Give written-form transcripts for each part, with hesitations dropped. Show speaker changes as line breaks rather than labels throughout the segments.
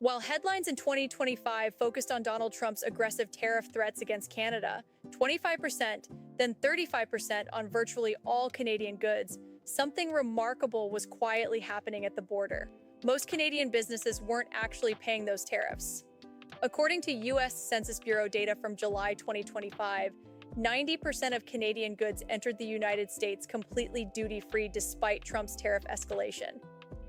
While headlines in 2025 focused on Donald Trump's aggressive tariff threats against Canada, 25%, then 35% on virtually all Canadian goods, something remarkable was quietly happening at the border. Most Canadian businesses weren't actually paying those tariffs. According to U.S. Census Bureau data from July 2025, 90% of Canadian goods entered the United States completely duty-free despite Trump's tariff escalation.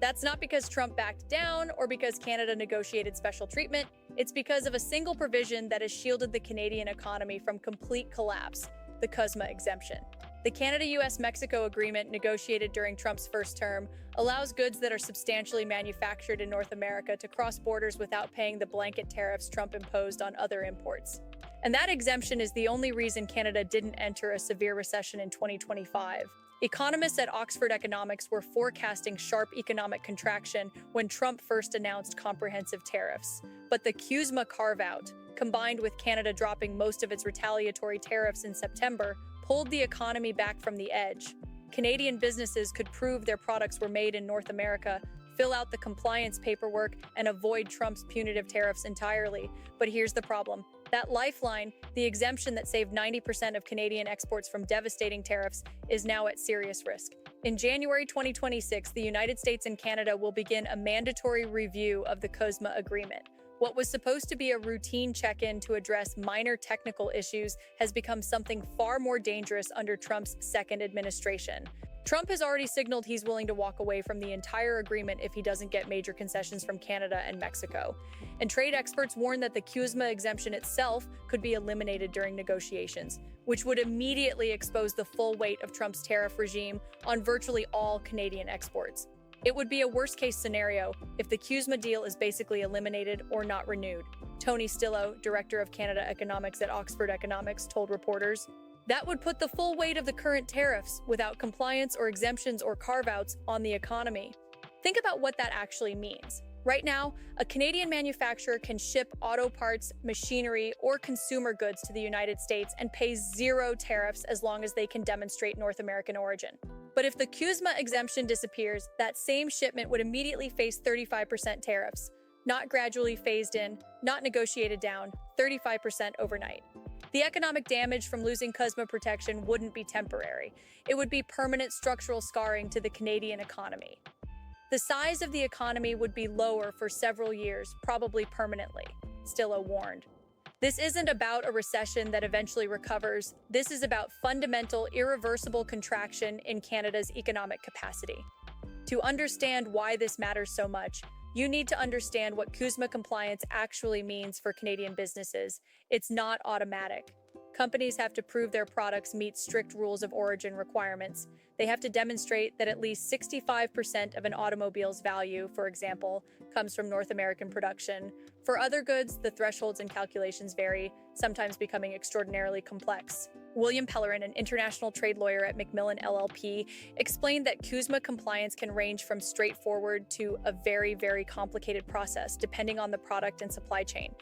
That's not because Trump backed down or because Canada negotiated special treatment. It's because of a single provision that has shielded the Canadian economy from complete collapse, the CUSMA exemption. The Canada-US-Mexico agreement negotiated during Trump's first term allows goods that are substantially manufactured in North America to cross borders without paying the blanket tariffs Trump imposed on other imports. And that exemption is the only reason Canada didn't enter a severe recession in 2025. Economists at Oxford Economics were forecasting sharp economic contraction when Trump first announced comprehensive tariffs. But the CUSMA carve-out, combined with Canada dropping most of its retaliatory tariffs in September, pulled the economy back from the edge. Canadian businesses could prove their products were made in North America, fill out the compliance paperwork, and avoid Trump's punitive tariffs entirely. But here's the problem. That lifeline, the exemption that saved 90% of Canadian exports from devastating tariffs, is now at serious risk. In January 2026, the United States and Canada will begin a mandatory review of the CUSMA agreement. What was supposed to be a routine check-in to address minor technical issues has become something far more dangerous under Trump's second administration. Trump has already signaled he's willing to walk away from the entire agreement if he doesn't get major concessions from Canada and Mexico. And trade experts warn that the CUSMA exemption itself could be eliminated during negotiations, which would immediately expose the full weight of Trump's tariff regime on virtually all Canadian exports. It would be a worst-case scenario if the CUSMA deal is basically eliminated or not renewed. Tony Stillo, director of Canada Economics at Oxford Economics, told reporters, "That would put the full weight of the current tariffs, without compliance or exemptions or carve-outs, on the economy." Think about what that actually means. Right now, a Canadian manufacturer can ship auto parts, machinery, or consumer goods to the United States and pay zero tariffs as long as they can demonstrate North American origin. But if the CUSMA exemption disappears, that same shipment would immediately face 35% tariffs. Not gradually phased in, not negotiated down, 35% overnight. The economic damage from losing CUSMA protection wouldn't be temporary. It would be permanent structural scarring to the Canadian economy. The size of the economy would be lower for several years, probably permanently, Stillo warned. This isn't about a recession that eventually recovers. This is about fundamental, irreversible contraction in Canada's economic capacity. To understand why this matters so much, you need to understand what CUSMA compliance actually means for Canadian businesses. It's not automatic. Companies have to prove their products meet strict rules of origin requirements. They have to demonstrate that at least 65% of an automobile's value, for example, comes from North American production. For other goods, the thresholds and calculations vary, sometimes becoming extraordinarily complex. William Pellerin, an international trade lawyer at Macmillan LLP, explained that CUSMA compliance can range from straightforward to a very, very complicated process, depending on the product and supply chain.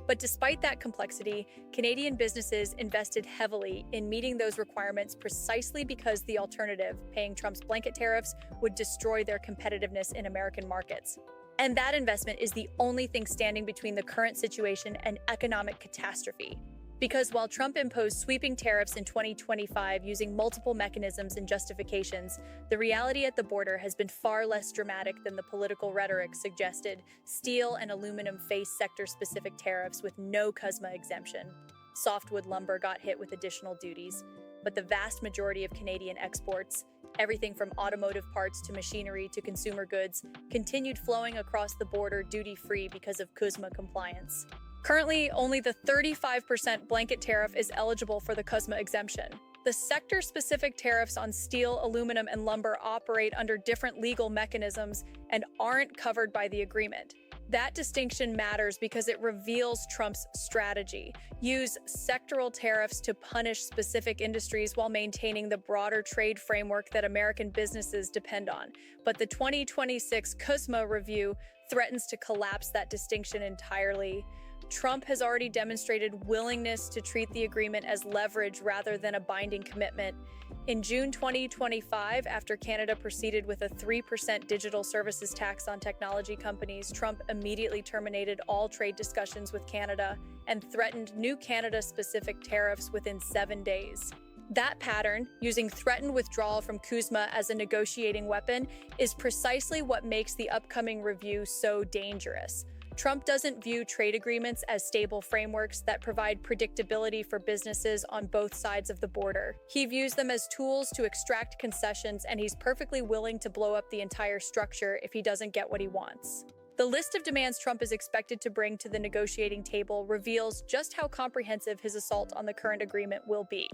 But despite that complexity, Canadian businesses invested heavily in meeting those requirements precisely because the alternative, paying Trump's blanket tariffs, would destroy their competitiveness in American markets. And that investment is the only thing standing between the current situation and economic catastrophe. Because while Trump imposed sweeping tariffs in 2025 using multiple mechanisms and justifications, the reality at the border has been far less dramatic than the political rhetoric suggested. Steel and aluminum face sector-specific tariffs with no CUSMA exemption. Softwood lumber got hit with additional duties. But the vast majority of Canadian exports, everything from automotive parts to machinery to consumer goods, continued flowing across the border duty-free because of CUSMA compliance. Currently, only the 35% blanket tariff is eligible for the CUSMA exemption. The sector-specific tariffs on steel, aluminum, and lumber operate under different legal mechanisms and aren't covered by the agreement. That distinction matters because it reveals Trump's strategy. Use sectoral tariffs to punish specific industries while maintaining the broader trade framework that American businesses depend on. But the 2026 CUSMA review threatens to collapse that distinction entirely. Trump has already demonstrated willingness to treat the agreement as leverage rather than a binding commitment. In June 2025, after Canada proceeded with a 3% digital services tax on technology companies, Trump immediately terminated all trade discussions with Canada and threatened new Canada-specific tariffs within 7 days. That pattern, using threatened withdrawal from CUSMA as a negotiating weapon, is precisely what makes the upcoming review so dangerous. Trump doesn't view trade agreements as stable frameworks that provide predictability for businesses on both sides of the border. He views them as tools to extract concessions, and he's perfectly willing to blow up the entire structure if he doesn't get what he wants. The list of demands Trump is expected to bring to the negotiating table reveals just how comprehensive his assault on the current agreement will be.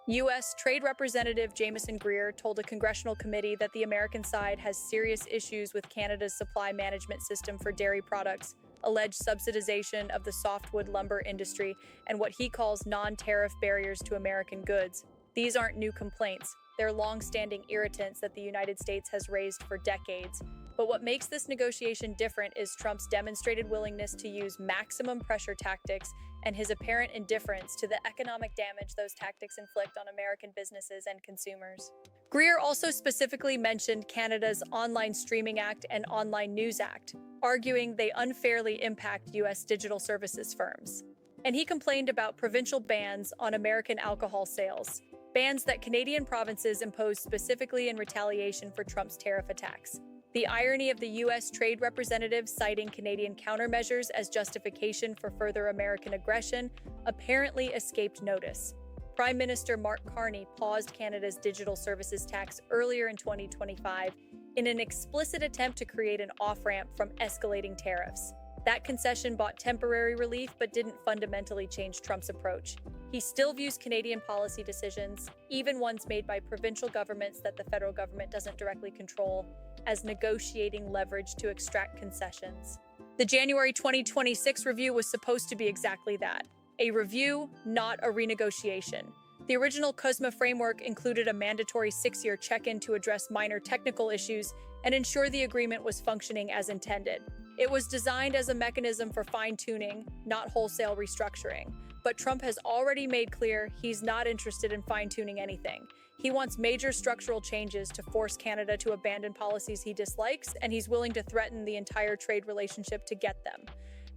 U.S. Trade Representative Jamieson Greer told a congressional committee that the American side has serious issues with Canada's supply management system for dairy products, alleged subsidization of the softwood lumber industry, and what he calls non-tariff barriers to American goods. These aren't new complaints. They're long-standing irritants that the United States has raised for decades. But what makes this negotiation different is Trump's demonstrated willingness to use maximum pressure tactics and his apparent indifference to the economic damage those tactics inflict on American businesses and consumers. Greer also specifically mentioned Canada's Online Streaming Act and Online News Act, arguing they unfairly impact U.S. digital services firms. And he complained about provincial bans on American alcohol sales, bans that Canadian provinces imposed specifically in retaliation for Trump's tariff attacks. The irony of the U.S. Trade Representative citing Canadian countermeasures as justification for further American aggression apparently escaped notice. Prime Minister Mark Carney paused Canada's digital services tax earlier in 2025 in an explicit attempt to create an off-ramp from escalating tariffs. That concession brought temporary relief but didn't fundamentally change Trump's approach. He still views Canadian policy decisions, even ones made by provincial governments that the federal government doesn't directly control, as negotiating leverage to extract concessions. The January 2026 review was supposed to be exactly that, a review, not a renegotiation. The original CUSMA framework included a mandatory 6-year check-in to address minor technical issues and ensure the agreement was functioning as intended. It was designed as a mechanism for fine-tuning, not wholesale restructuring. But Trump has already made clear he's not interested in fine-tuning anything. He wants major structural changes to force Canada to abandon policies he dislikes, and he's willing to threaten the entire trade relationship to get them.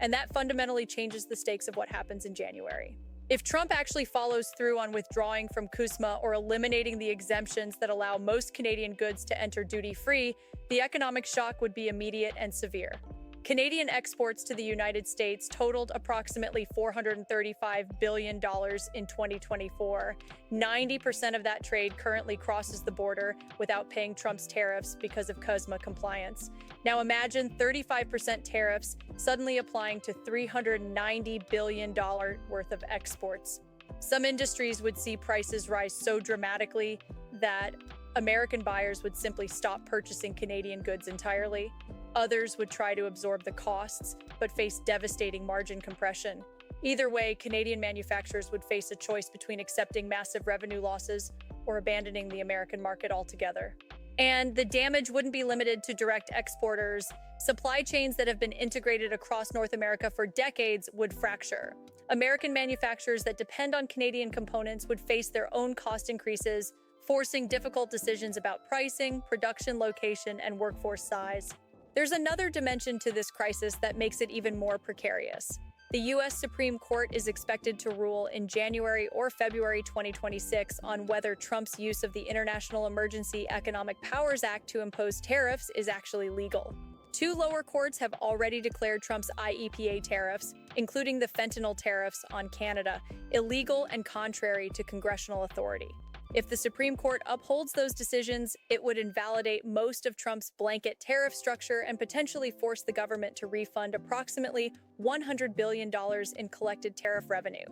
And that fundamentally changes the stakes of what happens in January. If Trump actually follows through on withdrawing from CUSMA or eliminating the exemptions that allow most Canadian goods to enter duty-free, the economic shock would be immediate and severe. Canadian exports to the United States totaled approximately $435 billion in 2024. 90% of that trade currently crosses the border without paying Trump's tariffs because of CUSMA compliance. Now imagine 35% tariffs suddenly applying to $390 billion worth of exports. Some industries would see prices rise so dramatically that American buyers would simply stop purchasing Canadian goods entirely. Others would try to absorb the costs, but face devastating margin compression. Either way, Canadian manufacturers would face a choice between accepting massive revenue losses or abandoning the American market altogether. And the damage wouldn't be limited to direct exporters. Supply chains that have been integrated across North America for decades would fracture. American manufacturers that depend on Canadian components would face their own cost increases, forcing difficult decisions about pricing, production location, and workforce size. There's another dimension to this crisis that makes it even more precarious. The U.S. Supreme Court is expected to rule in January or February 2026 on whether Trump's use of the International Emergency Economic Powers Act to impose tariffs is actually legal. 2 lower courts have already declared Trump's IEPA tariffs, including the fentanyl tariffs on Canada, illegal and contrary to congressional authority. If the Supreme Court upholds those decisions, it would invalidate most of Trump's blanket tariff structure and potentially force the government to refund approximately $100 billion in collected tariff revenue.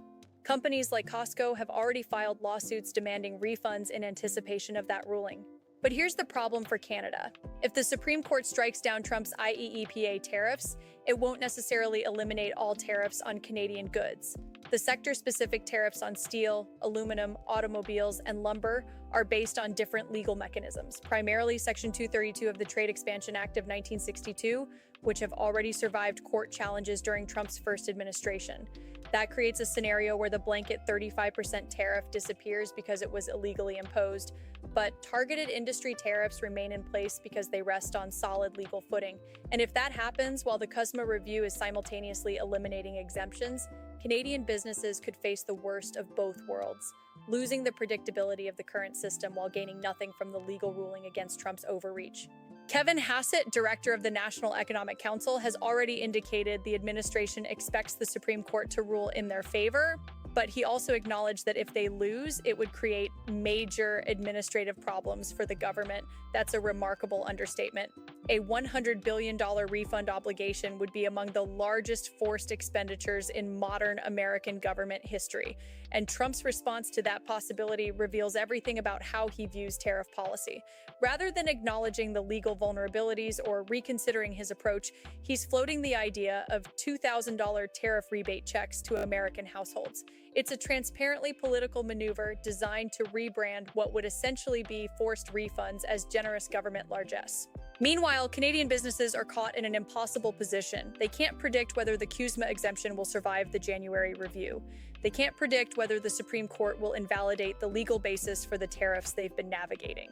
Companies like Costco have already filed lawsuits demanding refunds in anticipation of that ruling. But here's the problem for Canada. If the Supreme Court strikes down Trump's IEEPA tariffs, it won't necessarily eliminate all tariffs on Canadian goods. The sector-specific tariffs on steel, aluminum, automobiles, and lumber are based on different legal mechanisms, primarily Section 232 of the Trade Expansion Act of 1962, which have already survived court challenges during Trump's first administration. That creates a scenario where the blanket 35% tariff disappears because it was illegally imposed, but targeted industry tariffs remain in place because they rest on solid legal footing. And if that happens while the CUSMA review is simultaneously eliminating exemptions, Canadian businesses could face the worst of both worlds, losing the predictability of the current system while gaining nothing from the legal ruling against Trump's overreach. Kevin Hassett, director of the National Economic Council, has already indicated the administration expects the Supreme Court to rule in their favor, but he also acknowledged that if they lose, it would create major administrative problems for the government. That's a remarkable understatement. A $100 billion refund obligation would be among the largest forced expenditures in modern American government history. And Trump's response to that possibility reveals everything about how he views tariff policy. Rather than acknowledging the legal vulnerabilities or reconsidering his approach, he's floating the idea of $2,000 tariff rebate checks to American households. It's a transparently political maneuver designed to rebrand what would essentially be forced refunds as generous government largesse. Meanwhile, Canadian businesses are caught in an impossible position. They can't predict whether the CUSMA exemption will survive the January review. They can't predict whether the Supreme Court will invalidate the legal basis for the tariffs they've been navigating.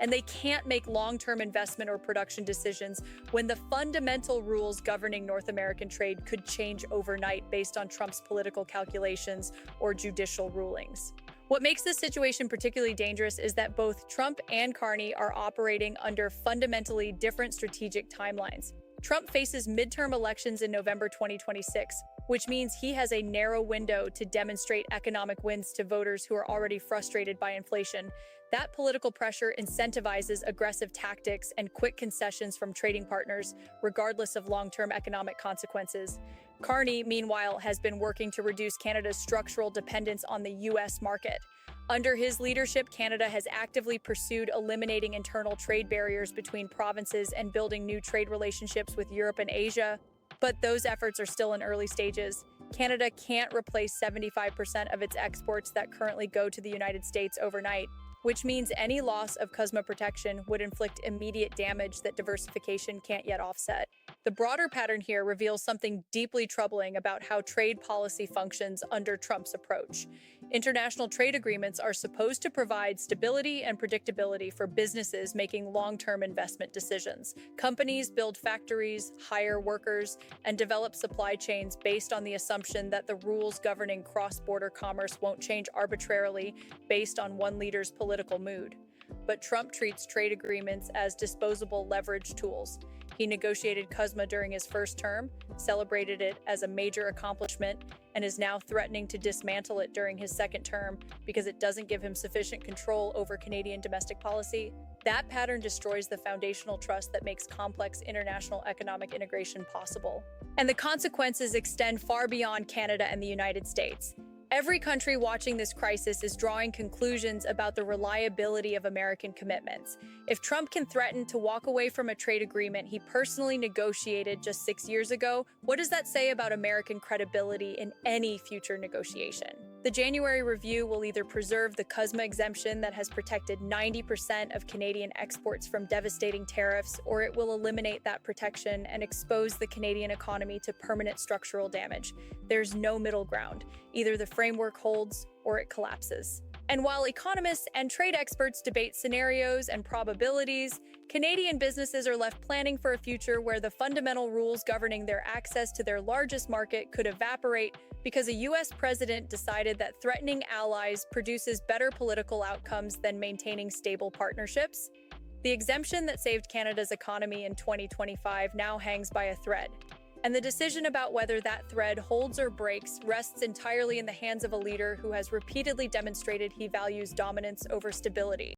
And they can't make long-term investment or production decisions when the fundamental rules governing North American trade could change overnight based on Trump's political calculations or judicial rulings. What makes this situation particularly dangerous is that both Trump and Carney are operating under fundamentally different strategic timelines. Trump faces midterm elections in November 2026, which means he has a narrow window to demonstrate economic wins to voters who are already frustrated by inflation. That political pressure incentivizes aggressive tactics and quick concessions from trading partners, regardless of long-term economic consequences. Carney, meanwhile, has been working to reduce Canada's structural dependence on the U.S. market. Under his leadership, Canada has actively pursued eliminating internal trade barriers between provinces and building new trade relationships with Europe and Asia. But those efforts are still in early stages. Canada can't replace 75% of its exports that currently go to the United States overnight, which means any loss of CUSMA protection would inflict immediate damage that diversification can't yet offset. The broader pattern here reveals something deeply troubling about how trade policy functions under Trump's approach. International trade agreements are supposed to provide stability and predictability for businesses making long-term investment decisions. Companies build factories, hire workers, and develop supply chains based on the assumption that the rules governing cross-border commerce won't change arbitrarily based on one leader's political mood. But Trump treats trade agreements as disposable leverage tools. He negotiated CUSMA during his first term, celebrated it as a major accomplishment, and is now threatening to dismantle it during his second term because it doesn't give him sufficient control over Canadian domestic policy. That pattern destroys the foundational trust that makes complex international economic integration possible. And the consequences extend far beyond Canada and the United States. Every country watching this crisis is drawing conclusions about the reliability of American commitments. If Trump can threaten to walk away from a trade agreement he personally negotiated just 6 years ago, what does that say about American credibility in any future negotiation? The January review will either preserve the CUSMA exemption that has protected 90% of Canadian exports from devastating tariffs, or it will eliminate that protection and expose the Canadian economy to permanent structural damage. There's no middle ground. Either the framework holds or it collapses. And while economists and trade experts debate scenarios and probabilities, Canadian businesses are left planning for a future where the fundamental rules governing their access to their largest market could evaporate because a U.S. president decided that threatening allies produces better political outcomes than maintaining stable partnerships. The exemption that saved Canada's economy in 2025 now hangs by a thread. And the decision about whether that thread holds or breaks rests entirely in the hands of a leader who has repeatedly demonstrated he values dominance over stability.